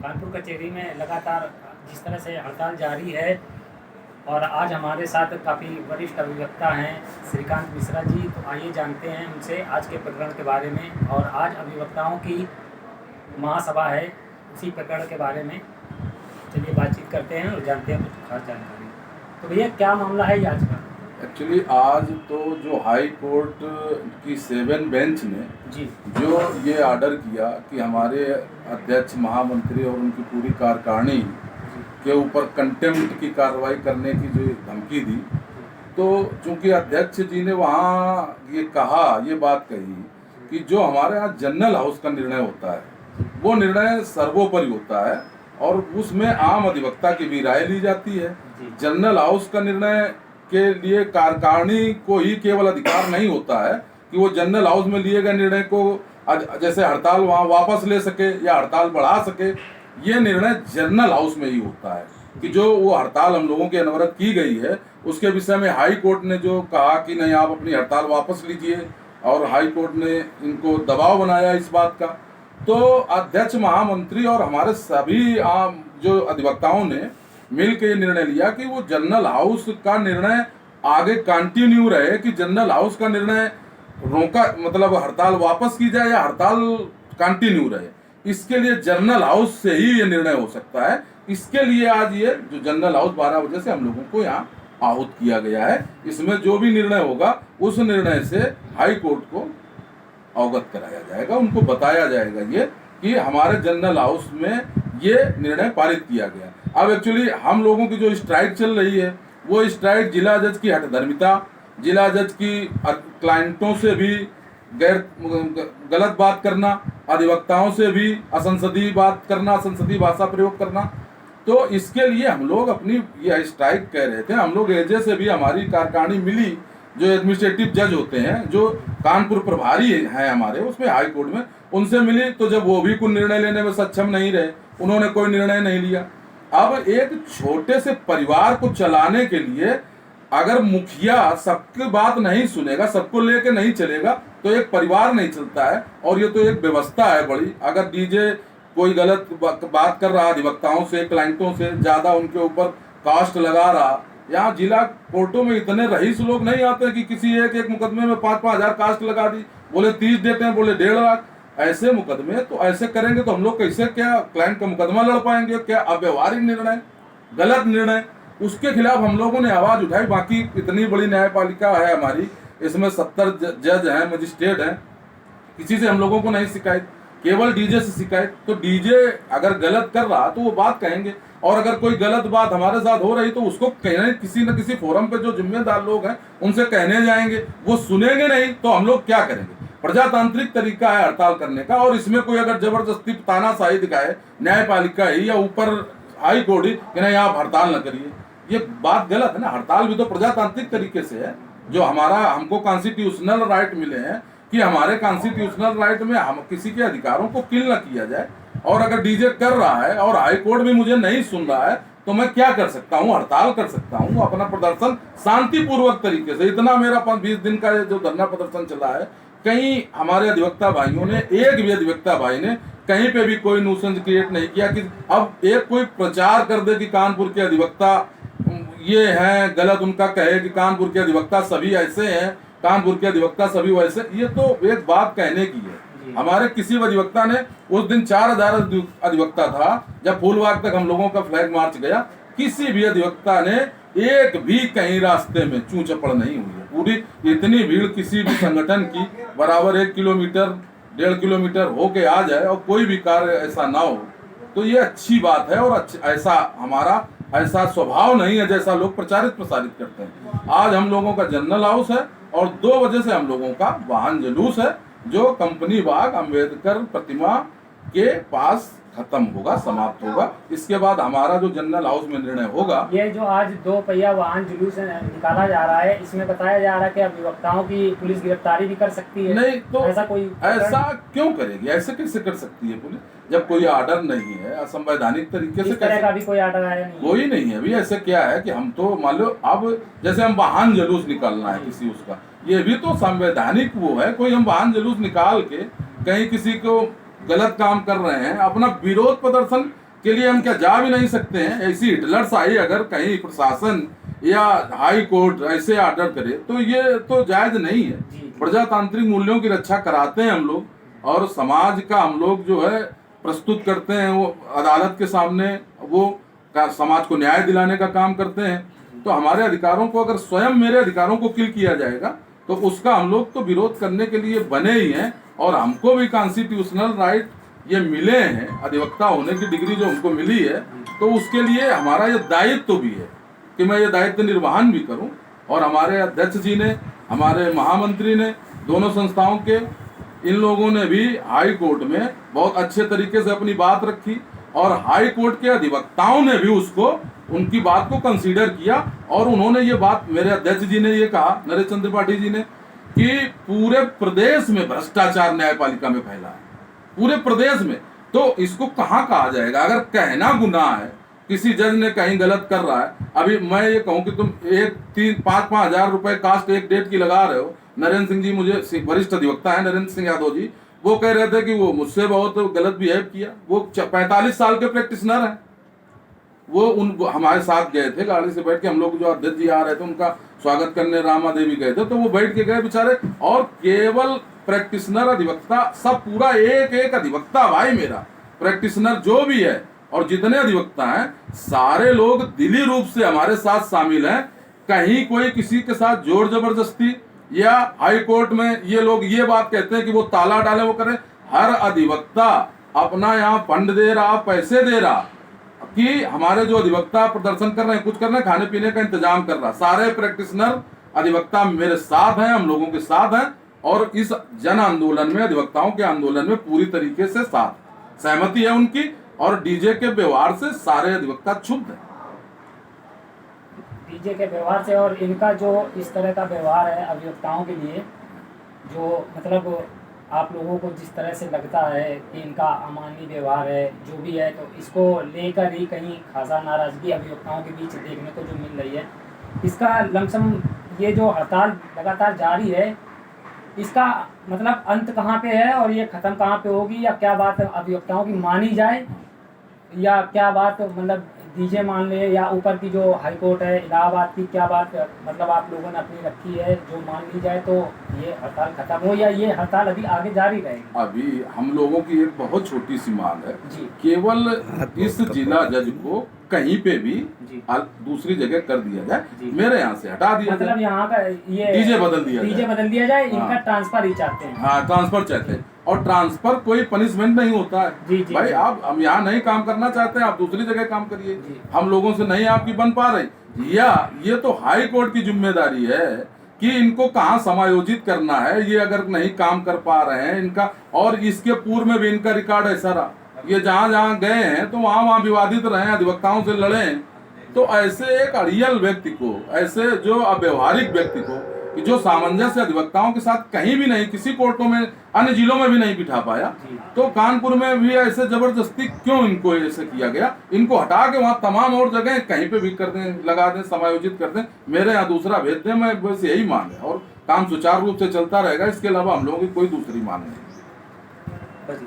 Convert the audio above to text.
कानपुर कचहरी में लगातार जिस तरह से हड़ताल जारी है और आज हमारे साथ काफ़ी वरिष्ठ अभिवक्ता हैं श्रीकांत मिश्रा जी, तो आइए जानते हैं उनसे आज के प्रकरण के बारे में। और आज अभिवक्ताओं की महासभा है, उसी प्रकरण के बारे में चलिए बातचीत करते हैं और जानते हैं कुछ खास जानकारी। तो भैया क्या मामला है ये आज का? एक्चुअली आज तो जो हाई कोर्ट की 7 बेंच ने जी जो ये ऑर्डर किया कि हमारे अध्यक्ष महामंत्री और उनकी पूरी कार्यकारिणी के ऊपर कंटेम्प्ट की कार्रवाई करने की जो धमकी दी, तो चूंकि अध्यक्ष जी ने वहाँ ये कहा, ये बात कही कि जो हमारे यहाँ जनरल हाउस का निर्णय होता है वो निर्णय सर्वोपरि होता है और उसमें आम अधिवक्ता की भी राय ली जाती है। जनरल हाउस का निर्णय के लिए कार्यकारिणी को ही केवल अधिकार नहीं होता है कि वो जनरल हाउस में लिए गए निर्णय को जैसे हड़ताल वहाँ वापस ले सके या हड़ताल बढ़ा सके। ये निर्णय जनरल हाउस में ही होता है कि जो वो हड़ताल हम लोगों की अनवरत की गई है उसके विषय में हाई कोर्ट ने जो कहा कि नहीं आप अपनी हड़ताल वापस लीजिए, और हाई कोर्ट ने इनको दबाव बनाया इस बात का, तो अध्यक्ष महामंत्री और हमारे सभी आम जो अधिवक्ताओं ने मिल के निर्णय लिया कि वो जनरल हाउस का निर्णय आगे कंटिन्यू रहे, कि जनरल हाउस का निर्णय रोका मतलब हड़ताल वापस की जाए या हड़ताल कंटिन्यू रहे। इसके लिए जनरल हाउस से ही ये निर्णय हो सकता है। इसके लिए आज ये जो जनरल हाउस 12 बजे से हम लोगों को यहाँ आहूत किया गया है। इसमें जो भी निर्णय होगा उस निर्णय से हाई कोर्ट को अवगत कराया जाएगा, उनको बताया जाएगा ये कि हमारे जनरल हाउस में ये निर्णय पारित किया गया। अब एक्चुअली हम लोगों की जो स्ट्राइक चल रही है वो स्ट्राइक जिला जज की हठधर्मिता, जिला जज की क्लाइंटों से भी गलत बात करना, अधिवक्ताओं से भी असंसदीय बात करना, असंसदीय भाषा प्रयोग करना, तो इसके लिए हम लोग अपनी यह स्ट्राइक कह रहे थे। हम लोग एजे से भी हमारी कार्यकारिणी मिली, जो एडमिनिस्ट्रेटिव जज होते हैं जो कानपुर प्रभारी हैं हमारे उसमें हाई कोर्ट में, उनसे मिली, तो जब वो भी कोई निर्णय लेने में सक्षम नहीं रहे, उन्होंने कोई निर्णय नहीं लिया। अब एक छोटे से परिवार को चलाने के लिए अगर मुखिया सबकी बात नहीं सुनेगा, सबको लेके नहीं चलेगा, तो एक परिवार नहीं चलता है। और ये तो एक व्यवस्था है बड़ी। अगर डीजे कोई गलत बात कर रहा अधिवक्ताओं से, क्लाइंटों से ज्यादा उनके ऊपर कास्ट लगा रहा, यहाँ जिला कोर्टों में इतने रईस लोग नहीं आते कि किसी एक मुकदमे में 5-5 हजार कास्ट लगा दी, बोले 30 देते हैं, बोले 1.5 लाख। ऐसे मुकदमे तो ऐसे करेंगे तो हम लोग कैसे क्या क्लाइंट का मुकदमा लड़ पाएंगे? क्या अव्यवहारिक निर्णय, गलत निर्णय, उसके खिलाफ हम लोगों ने आवाज उठाई। बाकी इतनी बड़ी न्यायपालिका है हमारी, इसमें 70 जज हैं, मजिस्ट्रेट हैं, किसी से हम लोगों को नहीं शिकायत, केवल डीजे से शिकायत। तो डीजे अगर गलत कर रहा तो वो बात कहेंगे, और अगर कोई गलत बात हमारे साथ हो रही तो उसको कहने किसी न किसी फोरम पे जो जिम्मेदार लोग हैं उनसे कहने जाएंगे। वो सुनेंगे नहीं तो हम लोग क्या करेंगे? प्रजातांत्रिक तरीका है हड़ताल करने का, और इसमें कोई अगर जबरदस्ती तानाशाही दिखाए न्यायपालिका ही या ऊपर हाई कोर्ट ही कि नहीं आप हड़ताल न करिए, ये बात गलत है ना। हड़ताल भी तो प्रजातांत्रिक तरीके से है, जो हमारा हमको कॉन्स्टिट्यूशनल राइट मिले हैं कि हमारे कॉन्स्टिट्यूशनल राइट में हम किसी के अधिकारों को किल न किया जाए। और अगर डीजे कर रहा है और हाई कोर्ट भी मुझे नहीं सुन रहा है तो मैं क्या कर सकता हूँ? हड़ताल कर सकता हूँ, अपना प्रदर्शन शांतिपूर्वक तरीके से। इतना मेरा 20 दिन का जो धरना प्रदर्शन चला है, कहीं हमारे अधिवक्ता भाइयों ने, एक भी अधिवक्ता भाई ने कहीं पे भी कोई न्यूसेंस क्रिएट नहीं किया कि अब एक कोई प्रचार कर दे कि कानपुर के अधिवक्ता ये हैं, गलत उनका कहे कि कानपुर के अधिवक्ता सभी ऐसे हैं, कानपुर के अधिवक्ता सभी वैसे। ये तो एक बात कहने की है। हमारे किसी अधिवक्ता ने, उस दिन 4000 अधिवक्ता था जब फूलबाग तक हम लोगों का फ्लैग मार्च गया, किसी भी अधिवक्ता ने एक भी कहीं रास्ते में चू चपड़ नहीं हुई है। पूरी इतनी भीड़ किसी भी संगठन की बराबर 1 किलोमीटर 1.5 किलोमीटर होके आ जाए और कोई भी कार्य ऐसा ना हो, तो ये अच्छी बात है। और ऐसा हमारा ऐसा स्वभाव नहीं है जैसा लोग प्रचारित प्रसारित करते हैं। आज हम लोगों का जनरल हाउस है और 2 बजे से हम लोगों का वाहन जुलूस है जो कंपनी बाग अम्बेडकर प्रतिमा के पास खत्म होगा, समाप्त होगा। इसके बाद हमारा जो जनरल हाउस में निर्णय होगा। ये जो आज 2 पहिया वाहन जुलूस निकाला जा रहा है, इसमें बताया जा रहा है कि अभिवक्ताओं की पुलिस गिरफ्तारी भी कर सकती है। नहीं तो ऐसा क्यों करेगी? ऐसे कैसे कर सकती है पुलिस जब कोई ऑर्डर नहीं है? असंवैधानिक तरीके से तरह का भी कोई ऑर्डर आया नहीं? कोई नहीं है अभी। ऐसे क्या है कि हम तो मान लो अब जैसे हम वाहन जुलूस निकालना है किसी उसका, ये भी तो संवैधानिक वो है। कोई हम वाहन जुलूस निकाल के कहीं किसी को गलत काम कर रहे हैं, अपना विरोध प्रदर्शन के लिए हम क्या जा भी नहीं सकते हैं? ऐसी हिटलरशाही अगर कहीं प्रशासन या हाई कोर्ट ऐसे ऑर्डर करे तो ये तो जायज नहीं है। प्रजातांत्रिक मूल्यों की रक्षा कराते हैं हम लोग और समाज का हम लोग जो है प्रस्तुत करते हैं, वो अदालत के सामने वो समाज को न्याय दिलाने का काम करते हैं। तो हमारे अधिकारों को अगर स्वयं मेरे अधिकारों को किल किया जाएगा तो उसका हम लोग तो विरोध करने के लिए बने ही हैं। और हमको भी कॉन्स्टिट्यूशनल राइट ये मिले हैं, अधिवक्ता होने की डिग्री जो हमको मिली है, तो उसके लिए हमारा ये दायित्व भी है कि मैं ये दायित्व निर्वहन भी करूं। और हमारे अध्यक्ष जी ने, हमारे महामंत्री ने, दोनों संस्थाओं के इन लोगों ने भी हाई कोर्ट में बहुत अच्छे तरीके से अपनी बात रखी और हाई कोर्ट के अधिवक्ताओं ने भी उसको, उनकी बात को कंसीडर किया। और उन्होंने ये बात, मेरे अध्यक्ष जी ने ये कहा, नरेश चंद्र त्रिपाठी जी ने, कि पूरे प्रदेश में भ्रष्टाचार न्यायपालिका में फैला है, पूरे प्रदेश में। तो इसको कहाँ कहा जाएगा? अगर कहना गुनाह है, किसी जज ने कहीं गलत कर रहा है, अभी मैं ये कहूँ कि तुम 5-5 हजार रुपए कास्ट एक डेट की लगा रहे हो। नरेंद्र सिंह जी, मुझे वरिष्ठ अधिवक्ता है नरेंद्र सिंह यादव जी, वो कह रहे थे कि वो मुझसे बहुत गलत बिहेव किया। वो 45 साल के प्रैक्टिशनर हैं, वो हमारे साथ गए थे, गाड़ी से बैठ के। हम लोग जो अध्यक्ष जी आ रहे थे उनका स्वागत करने रामा देवी गए थे, तो वो बैठ के गए बेचारे। और केवल प्रैक्टिशनर अधिवक्ता, सब पूरा एक एक अधिवक्ता भाई मेरा प्रैक्टिशनर जो भी है और जितने अधिवक्ता हैं, सारे लोग दिली रूप से हमारे साथ शामिल हैं। कहीं कोई किसी के साथ जोर जबरदस्ती या हाई कोर्ट में ये लोग ये बात कहते हैं कि वो ताला डाले, वो करें। हर अधिवक्ता अपना यहाँ फंड दे रहा, पैसे दे रहा कि हमारे जो अधिवक्ता प्रदर्शन कर रहे हैं, कुछ कर रहे हैं, खाने पीने का इंतजाम कर रहा। सारे प्रैक्टिशनर अधिवक्ता मेरे साथ हैं, हम लोगों के साथ हैं और इस जन आंदोलन में, अधिवक्ताओं के आंदोलन में पूरी तरीके से साथ सहमति है उनकी। और डीजे के व्यवहार से सारे अधिवक्ता क्षुब्ध हैं, डीजे के व्यवहार से। और इनका जो इस तरह का व्यवहार है अधिवक्ताओं के लिए, जो मतलब आप लोगों को जिस तरह से लगता है कि इनका अमानवीय व्यवहार है, जो भी है, तो इसको लेकर ही कहीं खासा नाराजगी अधिवक्ताओं के बीच देखने को जो मिल रही है। इसका लमसम ये जो हड़ताल लगातार जारी है, इसका मतलब अंत कहाँ पे है और ये ख़त्म कहाँ पे होगी? या क्या बात अधिवक्ताओं की मानी जाए, या क्या बात मतलब डीजे मान ले, या ऊपर की जो हाई कोर्ट है इलाहाबाद की, क्या बात मतलब आप लोगों ने अपनी रखी है जो मान ली जाए तो ये हड़ताल खत्म हो, या ये हड़ताल अभी आगे जारी रहेगी? अभी हम लोगों की एक बहुत छोटी सी मांग है जी, केवल इस जिला जज को कहीं पे भी दूसरी जगह कर दिया जाए, मेरे यहाँ से हटा दिया मतलब यहाँ का ये डीजे बदल दिया जाए। इनका ट्रांसफर ही चाहते हैं। हाँ, ट्रांसफर चाहते हैं। और ट्रांसफर कोई पनिशमेंट नहीं होता है। भाई आप हम यहाँ नहीं काम करना चाहते हैं, आप दूसरी जगह काम करिए, हम लोगों से नहीं आपकी बन पा रही। या ये तो हाई कोर्ट की जिम्मेदारी है कि इनको कहाँ समायोजित करना है। ये अगर नहीं काम कर पा रहे हैं इनका, और इसके पूर्व में भी इनका रिकॉर्ड ऐसा रहा, ये जहाँ जहाँ गए हैं तो वहाँ विवादित रहे, अधिवक्ताओं से लड़े। तो ऐसे एक अड़ियल व्यक्ति को, ऐसे जो अव्यवहारिक व्यक्ति को, कि जो सामंजस्य अधिवक्ताओं के साथ कहीं भी नहीं, किसी कोर्टों में, अन्य जिलों में भी नहीं बिठा पाया, तो कानपुर में भी ऐसे जबरदस्ती क्यों इनको ऐसे किया गया? इनको हटा के वहाँ तमाम और जगह कहीं पे भी कर दें, लगा दें, समायोजित कर दें, मेरे यहाँ दूसरा भेज दें। मैं बस यही मांग है और काम सुचारू रूप से चलता रहेगा। इसके अलावा हम लोगों की कोई दूसरी मांग नहीं।